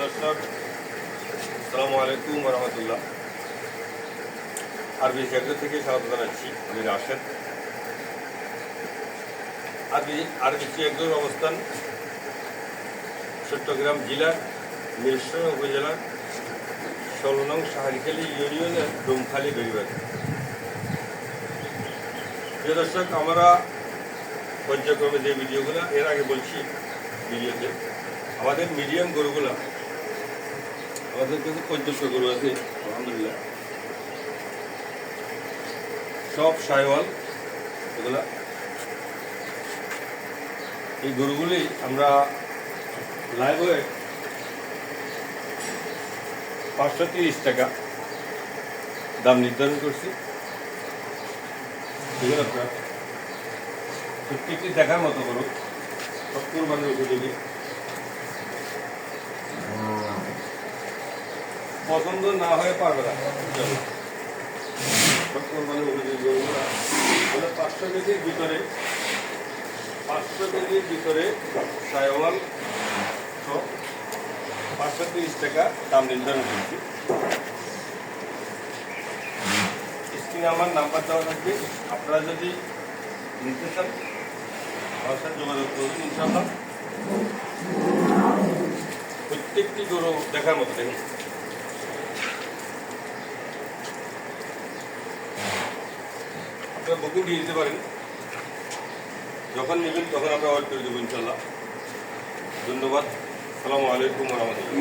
দর্শক, আসসালামু আলাইকুম ওয়া রাহমাতুল্লাহ। আরবি শেখর থেকে স্বাগত জানাচ্ছি। আমি রাশেদ। আরবি শেখর অবস্থান চট্টগ্রাম জেলার মিরসরাই উপজেলার ১৬ নং শাহারিখালী ইউনিয়নের ডোমখালী বেড়িবাড়ি। প্রিয় দর্শক, আমরা পর্যায়ক্রমে যে ভিডিওগুলো এর আগে বলছি ভিডিওতে, আমাদের মিডিয়াম গরুগুলা, আমাদের কাছে পর্যাপ্ত গরু আছে আলহামদুলিল্লাহ, সব সাইওয়াল। এগুলা এই গরুগুলি আমরা লাইভ ওয়েট ৫৩০ টাকা দাম নির্ধারণ করছি। এগুলো আপনার প্রত্যেকটি দেখার মতো গরু, সব কোরবানির উপযোগী। পছন্দ না হয়ে পারবে না, সব কোরবানির উপযোগী গরুগুলা হলে ৫০০ কেজির ভিতরে, ৫০০ কেজির ভিতরে সাইওয়াল সব ৫৩০ টাকা দাম নির্ধারণ করছি। স্ক্রিনে আমার নাম্বার দেওয়া থাকবে, আপনারা যদি নিতে চান আমার সাথে যোগাযোগ করবেন ইনশাআল্লাহ। প্রত্যেকটি গরু দেখার মতো দেখুন। আপনারা বুকিং দিয়ে দিতে পারেন, যখন নেবেন তখন আমরা অর্ডার করে দেবো ইনশাআল্লাহ। ধন্যবাদ। আসসালামু আলাইকুম ওয়া রাহমাতুল্লাহ।